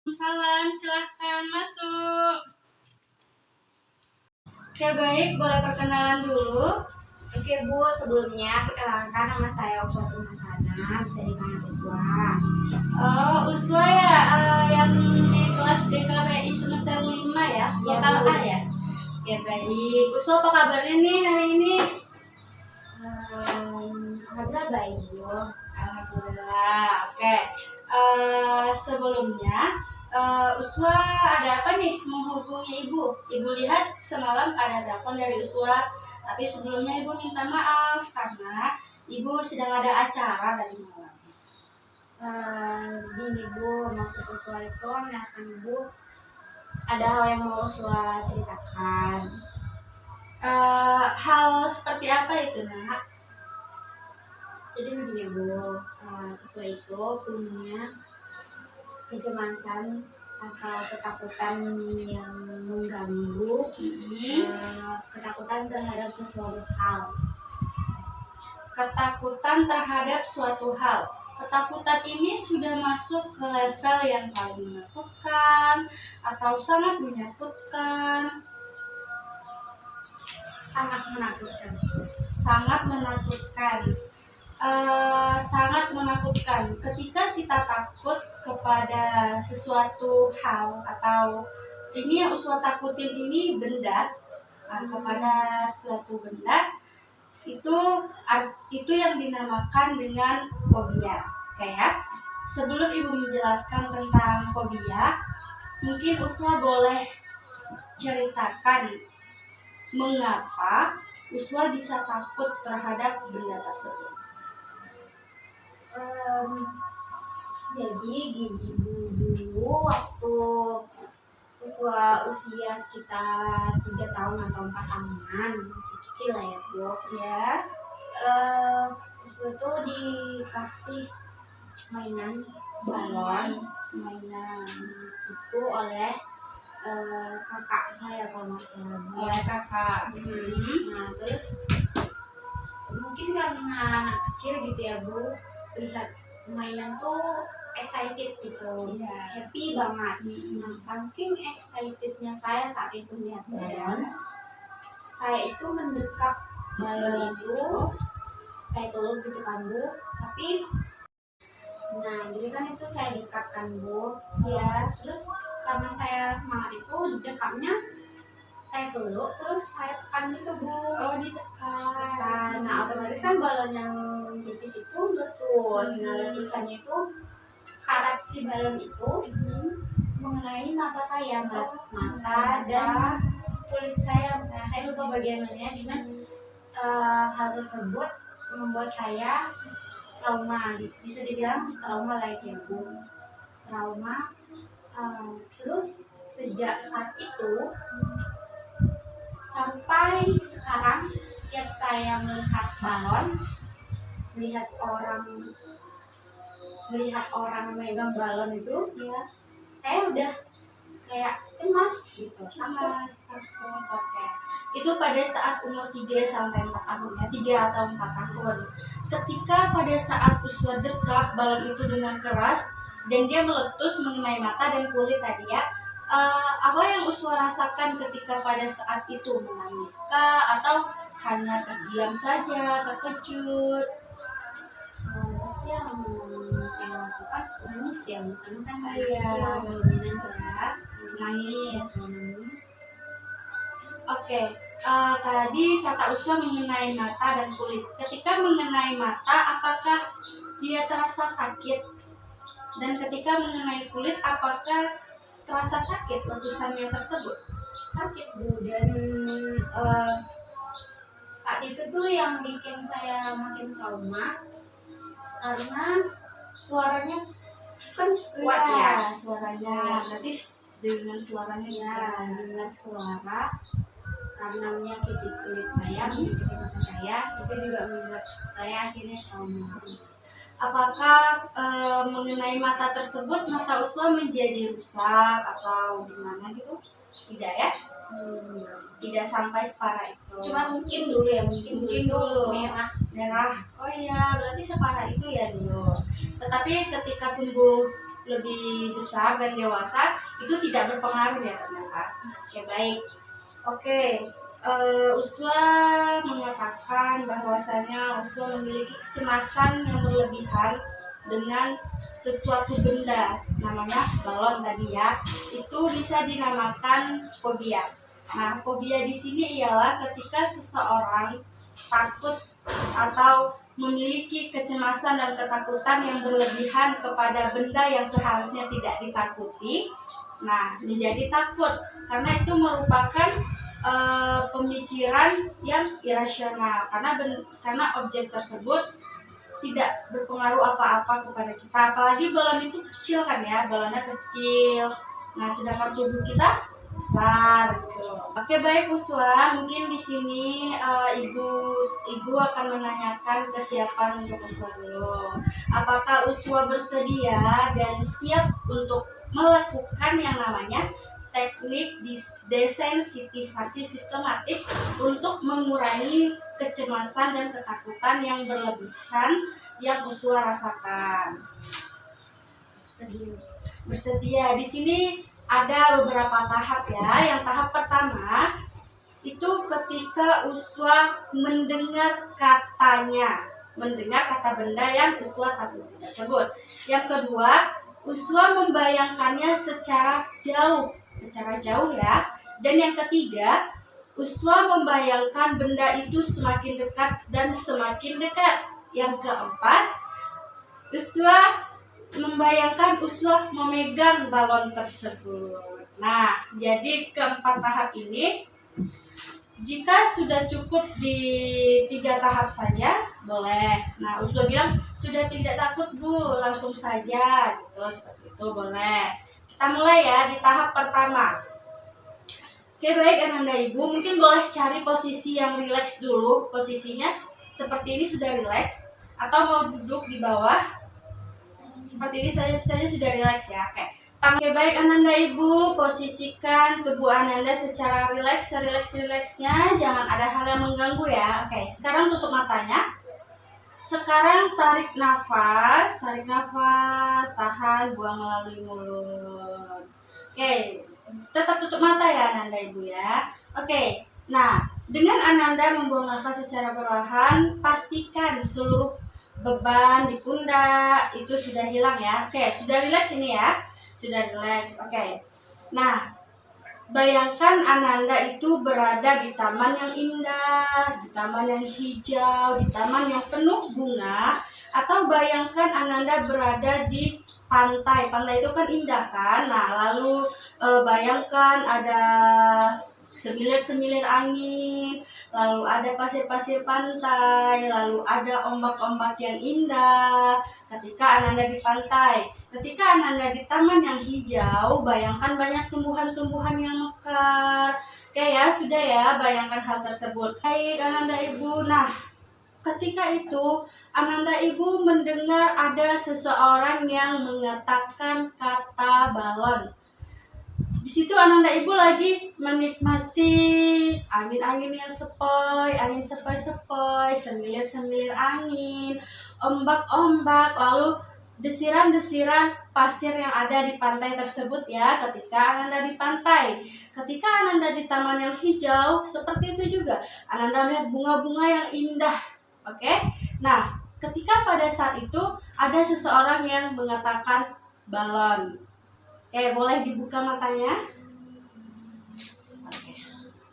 Salam, silahkan masuk. Oke, baik, boleh perkenalan dulu. Oke Bu, sebelumnya perkenalkan nama saya Uswatul Hasana, bisa dipanggil Uswa. Oh, Uswa ya, yang di kelas BKPI semester 5 ya, lokal A ya. Oke, baik. Uswa apa kabarnya nih hari ini? Alhamdulillah baik Bu. Alhamdulillah. Oke. Sebelumnya Uswa ada apa nih menghubungi Ibu? Ibu lihat semalam ada telepon dari Uswa, tapi sebelumnya Ibu minta maaf karena Ibu sedang ada acara tadi malam. Gini Bu, maksud Uswa itu menanyakan Bu, ada hal yang mau Uswa ceritakan. Hal seperti apa itu, Nak? Jadi begini Bu, Uswa itu punya kecemasan atau ketakutan yang mengganggu, ketakutan terhadap sesuatu hal. Ketakutan terhadap suatu hal. Ketakutan ini sudah masuk ke level yang paling menakutkan atau sangat menakutkan? Sangat menakutkan. Sangat menakutkan. Sangat menakutkan. Ketika kita takut kepada sesuatu hal atau ini yang Uswa takutin ini benda, kepada suatu benda, itu yang dinamakan dengan fobia. Kayak sebelum Ibu menjelaskan tentang fobia, mungkin Uswa boleh ceritakan mengapa Uswa bisa takut terhadap benda tersebut. Jadi gini Bu, dulu waktu Uswa usia sekitar 3 tahun atau 4 tahunan, masih kecil lah ya Bu Ya, Uswa tuh dikasih mainan balon, balon mainan itu oleh kakak saya kalau nggak salah Bu. oleh kakak. Nah terus mungkin karena anak kecil gitu ya Bu, lihat mainan tuh excited gitu, Iya. happy banget. Nah saking excitednya saya saat itu lihat balon, saya itu mendekat balon itu, saya peluk gitu kan Bu. Tapi nah jadi kan itu saya dekat kan Bu ya, terus karena saya semangat itu dekatnya saya peluk, terus saya tekan gitu Bu. Oh, ditekan. Nah otomatis kan balon yang tipis itu meletus. Nah letusannya itu karat si balon itu mengenai mata saya, mata dan kulit saya. Nah, saya lupa bagian mananya, cuman hal tersebut membuat saya trauma, bisa dibilang trauma lah ya Bu. Trauma. Terus sejak saat itu sampai sekarang, setiap saya melihat balon, melihat orang megang balon itu, ya, saya udah kayak cemas gitu. Cemas, takut. Oke. Itu pada saat umur 3 sampai 4 tahun ya, 3 atau 4 tahun. Ketika pada saat Uswa dekat balon itu dengan keras dan dia meletus mengenai mata dan kulit tadi ya, apa yang Uswa rasakan ketika pada saat itu? Menangiskah atau hanya terdiam saja, terkejut? Pasti yang saya lakukan nangis ya, karena kan Iya. kecil dominan ya, Nangis. Oke, tadi kata Uswa mengenai mata dan kulit. Ketika mengenai mata, apakah dia terasa sakit? Dan ketika mengenai kulit, apakah terasa sakit letusannya tersebut? Sakit Bu, dan saat itu tuh yang bikin saya makin trauma karena suaranya kan kuat ya, Suaranya. Berarti dengan suaranya ya dengar suara karena menyakiti kulit saya, menyakiti mata saya, itu juga membuat saya akhirnya trauma. Apakah mengenai mata tersebut mata Uswa menjadi rusak atau gimana gitu? Tidak ya? Tidak sampai separah itu. Cuma mungkin dulu ya, mungkin dulu merah. Oh iya, berarti separah itu ya dulu. Tetapi ketika tumbuh lebih besar dan dewasa itu tidak berpengaruh ya ternyata. Oke, baik. Oke, Uswa mengatakan bahwasanya Uswa memiliki kecemasan yang berlebihan dengan sesuatu benda, namanya balon tadi ya. Itu bisa dinamakan fobia. Nah, fobia di sini ialah ketika seseorang takut atau memiliki kecemasan dan ketakutan yang berlebihan kepada benda yang seharusnya tidak ditakuti. Nah, menjadi takut karena itu merupakan pemikiran yang irasional karena objek tersebut tidak berpengaruh apa-apa kepada kita. Apalagi balon itu kecil kan ya, balonnya kecil. Nah, sedangkan tubuh kita besar gitu. Oke, baik Uswa, mungkin di sini ibu akan menanyakan kesiapan untuk Uswa dulu. Apakah Uswa bersedia dan siap untuk melakukan yang namanya teknik desensitisasi sistematik untuk mengurangi kecemasan dan ketakutan yang berlebihan yang Uswa rasakan? Bersedia. Di sini ada beberapa tahap ya. Yang tahap pertama itu ketika Uswa mendengar kata benda yang Uswa takuti tersebut. Yang kedua, Uswa membayangkannya secara jauh ya. Dan yang ketiga, Uswa membayangkan benda itu semakin dekat dan semakin dekat. Yang keempat, Uswa membayangkan Uswa memegang balon tersebut. Nah, jadi keempat tahap ini, jika sudah cukup di 3 tahap saja, boleh. Nah, Uswa bilang, sudah tidak takut Bu, langsung saja, gitu, seperti itu boleh. Kita mulai ya di tahap pertama. Oke, baik Ananda Ibu, mungkin boleh cari posisi yang rileks dulu. Posisinya seperti ini sudah rileks, atau mau duduk di bawah. Seperti ini saja sudah rileks ya. Oke, baik Ananda Ibu, posisikan tubuh Ananda secara rileks, serileks-rileksnya, jangan ada hal yang mengganggu ya. Oke, sekarang tutup matanya. Sekarang tarik nafas, tahan, buang melalui mulut. Oke, tetap tutup mata ya Ananda Ibu ya. Oke, nah dengan Ananda membuang nafas secara perlahan, pastikan seluruh beban di pundak itu sudah hilang ya. Oke, sudah rileks ini ya. Sudah rileks. Oke. Nah, bayangkan Ananda itu berada di taman yang indah, di taman yang hijau, di taman yang penuh bunga, atau bayangkan Ananda berada di pantai. Pantai itu kan indah kan? Nah, lalu bayangkan ada semilir-semilir angin, lalu ada pasir-pasir pantai, lalu ada ombak-ombak yang indah ketika Ananda di pantai. Ketika Ananda di taman yang hijau, bayangkan banyak tumbuhan-tumbuhan yang mekar. Oke ya, sudah ya, bayangkan hal tersebut. Baik Ananda Ibu, nah ketika itu Ananda Ibu mendengar ada seseorang yang mengatakan kata balon. Di situ Ananda Ibu lagi menikmati angin-angin yang sepoi, angin sepoi-sepoi, semilir-semilir angin, ombak-ombak, lalu desiran-desiran pasir yang ada di pantai tersebut ya. Ketika Ananda di pantai, ketika Ananda di taman yang hijau, seperti itu juga Ananda melihat bunga-bunga yang indah. Oke? Nah, ketika pada saat itu ada seseorang yang mengatakan balon. Oke, boleh dibuka matanya. Oke.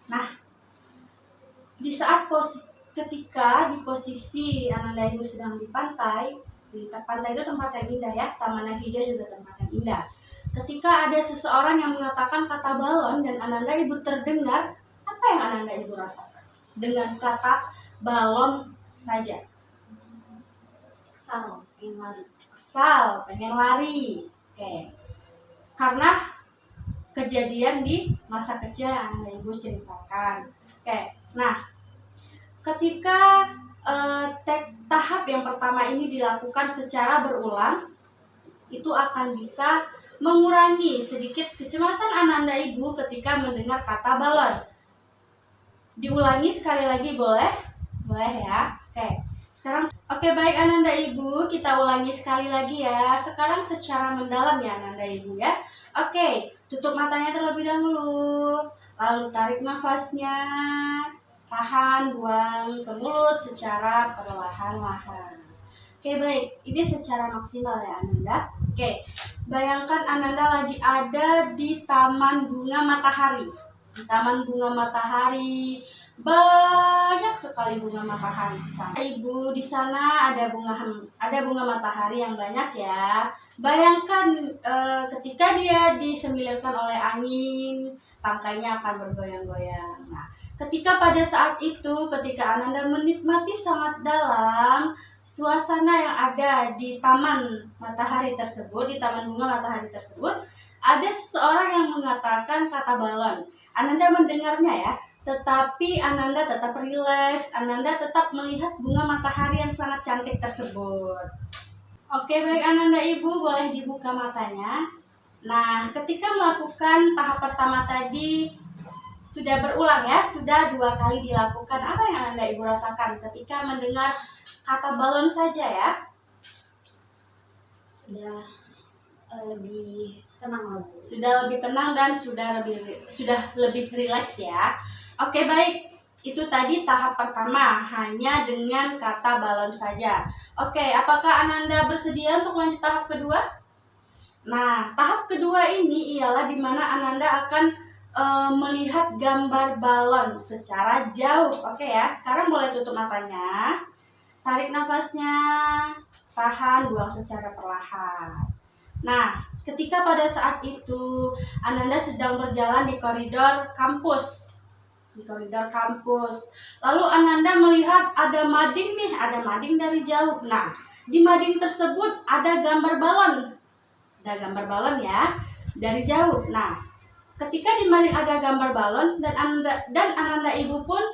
Nah, di saat ketika di posisi Ananda Ibu sedang di pantai itu tempat yang indah ya, taman yang hijau juga tempat yang indah. Ketika ada seseorang yang mengatakan kata balon dan Ananda Ibu terdengar, apa yang Ananda Ibu rasakan dengan kata balon saja? Kesal, pengen lari. Oke. Karena kejadian di masa kecil yang Ananda Ibu ceritakan. Oke, nah ketika tahap yang pertama ini dilakukan secara berulang, itu akan bisa mengurangi sedikit kecemasan Ananda Ibu ketika mendengar kata balon. Diulangi sekali lagi boleh? Boleh ya. Oke, sekarang Oke, baik Ananda Ibu, kita ulangi sekali lagi ya. Sekarang secara mendalam ya Ananda Ibu ya. Oke, tutup matanya terlebih dahulu. Lalu tarik nafasnya. Tahan, buang ke mulut secara perlahan-lahan. Oke, baik. Ini secara maksimal ya Ananda. Oke, bayangkan Ananda lagi ada di Taman Bunga Matahari. Di Taman Bunga Matahari, banyak sekali bunga matahari di sana. Ibu, di sana ada bunga matahari yang banyak ya. Bayangkan ketika dia disemilirkan oleh angin, tangkainya akan bergoyang-goyang. Nah, ketika pada saat itu, ketika Ananda menikmati sangat dalam suasana yang ada di taman matahari tersebut, di taman bunga matahari tersebut, ada seseorang yang mengatakan kata balon. Ananda mendengarnya ya, tetapi Ananda tetap rileks, Ananda tetap melihat bunga matahari yang sangat cantik tersebut. Oke, baik Ananda Ibu, boleh dibuka matanya. Nah, ketika melakukan tahap pertama tadi sudah berulang ya, sudah 2 kali dilakukan. Apa yang Ananda Ibu rasakan ketika mendengar kata balon saja ya? Sudah lebih tenang lah Bu. Sudah lebih tenang dan sudah lebih rileks ya. Oke, baik. Itu tadi tahap pertama, hanya dengan kata balon saja. Oke, apakah Ananda bersedia untuk lanjut tahap kedua? Nah, tahap kedua ini ialah di mana Ananda akan melihat gambar balon secara jauh. Oke ya, sekarang boleh tutup matanya. Tarik nafasnya, tahan, buang secara perlahan. Nah, ketika pada saat itu Ananda sedang berjalan di koridor kampus. Lalu Ananda melihat ada mading nih, ada mading dari jauh. Nah, di mading tersebut ada gambar balon. Ada gambar balon ya, dari jauh. Nah, ketika di mading ada gambar balon dan Ananda Ibu pun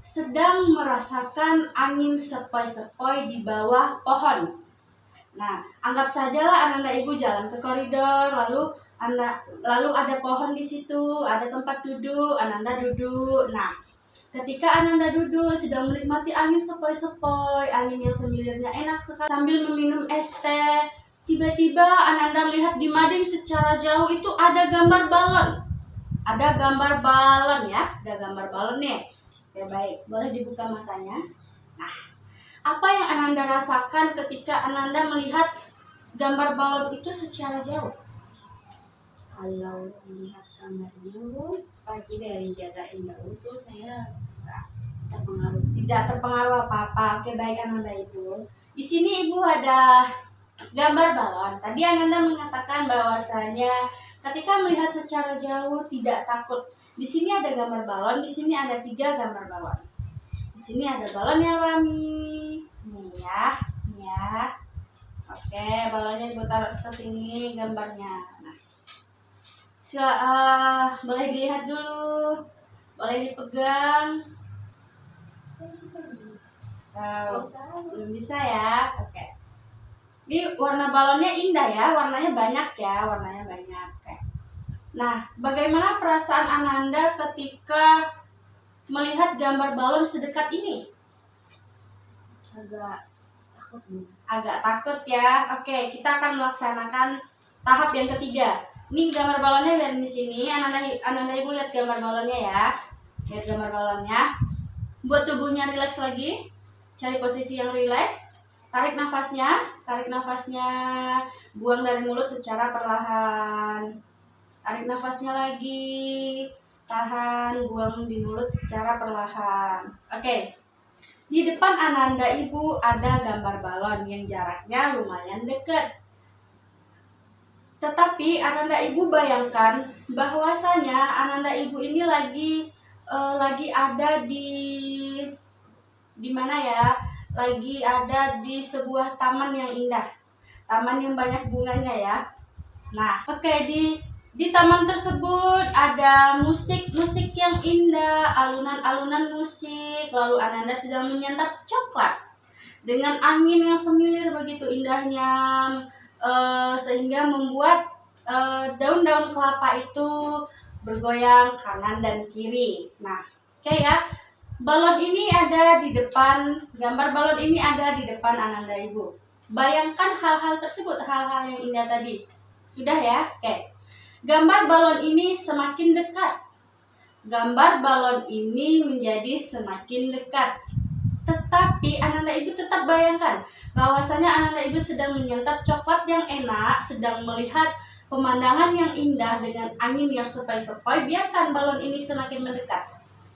sedang merasakan angin sepoi-sepoi di bawah pohon. Nah, anggap sajalah Ananda Ibu jalan ke koridor, lalu ada pohon di situ, ada tempat duduk, Ananda duduk. Nah, ketika Ananda duduk sedang menikmati angin sepoi-sepoi, angin yang semilirnya enak sekali sambil meminum es teh, tiba-tiba Ananda melihat di mading secara jauh itu ada gambar balon. Ada gambar balon ya, ada gambar balon nih. Oke, baik, boleh dibuka matanya. Nah, apa yang Ananda rasakan ketika Ananda melihat gambar balon itu secara jauh? Kalau melihat gambarnya Bu, apalagi dari jarak yang jauh tuh saya nggak terpengaruh. Tidak terpengaruh apa-apa. Oke, baik Ananda Ibu. Di sini Ibu ada gambar balon. Tadi Ananda mengatakan bahwasanya ketika melihat secara jauh tidak takut. Di sini ada gambar balon, di sini ada 3 gambar balon. Di sini ada balon yang Rami. Nih ya, nih ya. Oke, balonnya Ibu taruh seperti ini gambarnya. Nah, boleh dilihat dulu, boleh dipegang. Belum bisa ya. Oke. Ini warna balonnya indah ya, warnanya banyak ya, warnanya banyak. Oke. Nah, bagaimana perasaan Ananda ketika melihat gambar balon sedekat ini? Agak takut Bu. Agak takut ya. Oke, kita akan melaksanakan tahap yang ketiga. Ini gambar balonnya biar di sini. Ananda Ibu lihat gambar balonnya ya. Lihat gambar balonnya. Buat tubuhnya rileks lagi. Cari posisi yang rileks. Tarik nafasnya, buang dari mulut secara perlahan. Tarik nafasnya lagi, tahan, buang di mulut secara perlahan. Oke. Di depan Ananda Ibu ada gambar balon yang jaraknya lumayan dekat. Tetapi Ananda Ibu bayangkan bahwasanya Ananda Ibu ini lagi ada di mana ya? Lagi ada di sebuah taman yang indah, taman yang banyak bunganya ya. Nah, oke, di taman tersebut ada musik yang indah, alunan musik. Lalu Ananda sedang menyantap coklat dengan angin yang semilir begitu indahnya, sehingga membuat daun-daun kelapa itu bergoyang kanan dan kiri. Nah, oke ya. balon ini ada di depan, gambar balon ini ada di depan Ananda Ibu. Bayangkan hal-hal tersebut, hal-hal yang indah tadi. Sudah ya? Oke. Gambar balon ini semakin dekat. Gambar balon ini menjadi semakin dekat. Tetapi Ananda Ibu tetap bayangkan bahwasanya Ananda Ibu sedang menyantap coklat yang enak, sedang melihat pemandangan yang indah dengan angin yang sepoi-sepoi. Biarkan balon ini semakin mendekat.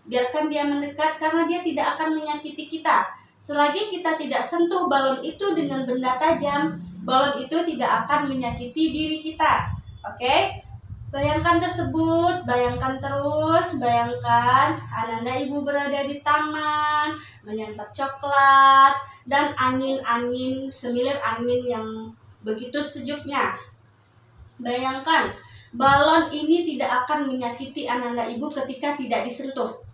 Biarkan dia mendekat karena dia tidak akan menyakiti kita. Selagi kita tidak sentuh balon itu dengan benda tajam, balon itu tidak akan menyakiti diri kita. Oke? Bayangkan tersebut, bayangkan terus, bayangkan Ananda Ibu berada di taman, menyantap coklat, dan angin-angin, semilir angin yang begitu sejuknya. Bayangkan, balon ini tidak akan menyakiti Ananda Ibu ketika tidak disentuh.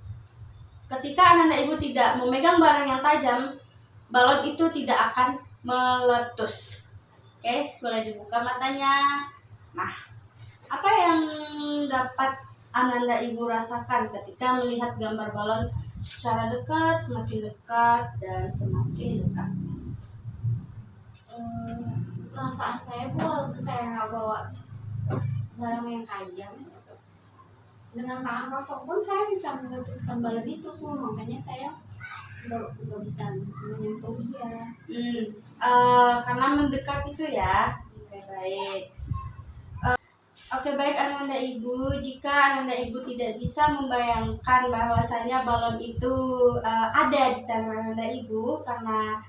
Ketika Ananda Ibu tidak memegang barang yang tajam, balon itu tidak akan meletus. Oke, boleh dibuka matanya. Nah, apa yang dapat Ananda Ibu rasakan ketika melihat gambar balon secara dekat, semakin dekat, dan semakin dekat? Perasaan saya walaupun saya nggak bawa barang yang tajam, dengan tangan kosong pun saya bisa meletuskan balon itu, makanya saya nggak bisa menyentuh dia. Karena mendekat itu ya. Oke, baik. Oke, baik Ananda Ibu, jika Ananda Ibu tidak bisa membayangkan bahwasanya balon itu ada di tangan Ananda Ibu karena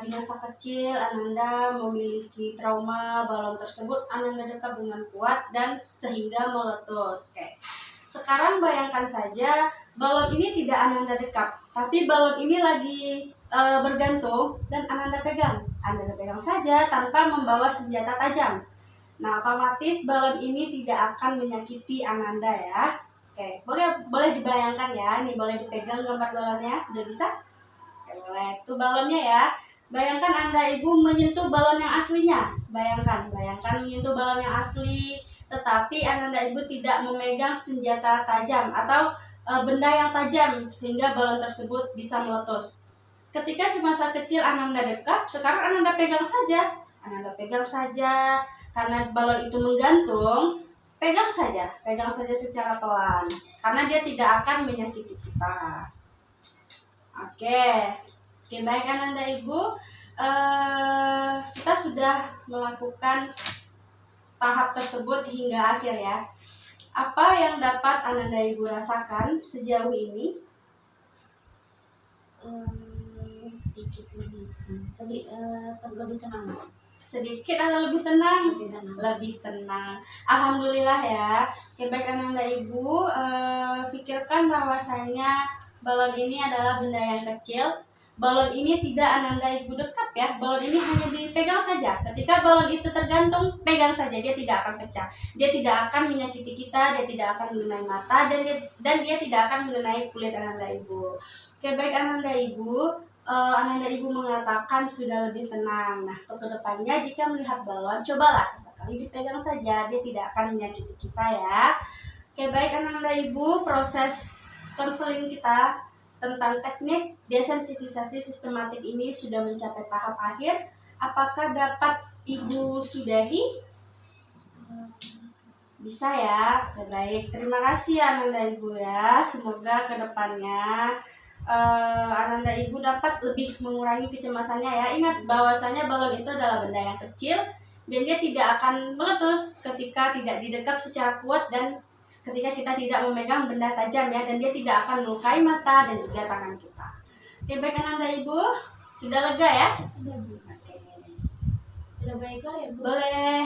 di masa kecil Ananda memiliki trauma balon tersebut, Ananda dekat dengan kuat dan sehingga meletus. Oke. Sekarang bayangkan saja balon ini tidak Ananda dekap, tapi balon ini lagi bergantung dan Ananda pegang. Ananda pegang saja tanpa membawa senjata tajam. Nah, otomatis balon ini tidak akan menyakiti Ananda ya. Oke, boleh dibayangkan ya. Nih boleh dipegang gambar balonnya, sudah bisa? Oke, boleh. Itu balonnya ya. Bayangkan Anda Ibu menyentuh balon yang aslinya. Bayangkan menyentuh balon yang asli, tetapi Ananda Ibu tidak memegang senjata tajam atau benda yang tajam sehingga balon tersebut bisa meletus. Ketika semasa kecil Ananda dekap, sekarang Ananda pegang saja. Ananda pegang saja. Karena balon itu menggantung, pegang saja secara pelan, karena dia tidak akan menyakiti kita. Oke, baik Ananda Ibu, kita sudah melakukan tahap tersebut hingga akhir ya. Apa yang dapat Ananda Ibu rasakan sejauh ini? Sedikit lebih tenang. Sedikit atau lebih tenang? Lebih tenang. Alhamdulillah ya. Oke, baik Ananda Ibu, pikirkan bahwasanya balon ini adalah benda yang kecil. Balon ini tidak Ananda Ibu dekap ya. Balon ini hanya dipegang saja. Ketika balon itu tergantung, pegang saja. Dia tidak akan pecah. Dia tidak akan menyakiti kita. Dia tidak akan mengenai mata dan dia tidak akan mengenai kulit Ananda Ibu. Oke, baik Ananda Ibu. Ananda Ibu mengatakan sudah lebih tenang. Nah, untuk kedepannya jika melihat balon, cobalah sesekali dipegang saja, dia tidak akan menyakiti kita ya. Oke, baik Ananda Ibu, proses konseling kita tentang teknik desensitisasi sistematik ini sudah mencapai tahap akhir. Apakah dapat Ibu sudahi? Bisa ya. Oke, baik. Terima kasih Ananda Ibu ya. Semoga kedepannya Ananda Ibu dapat lebih mengurangi kecemasannya ya. Ingat bahwasanya balon itu adalah benda yang kecil dan dia tidak akan meletus ketika tidak didekap secara kuat dan ketika kita tidak memegang benda tajam ya, dan dia tidak akan melukai mata dan juga tangan kita. Oke, baik Ananda Ibu, sudah lega ya? Sudah Bu. Sudah baiklah ya Bu. Boleh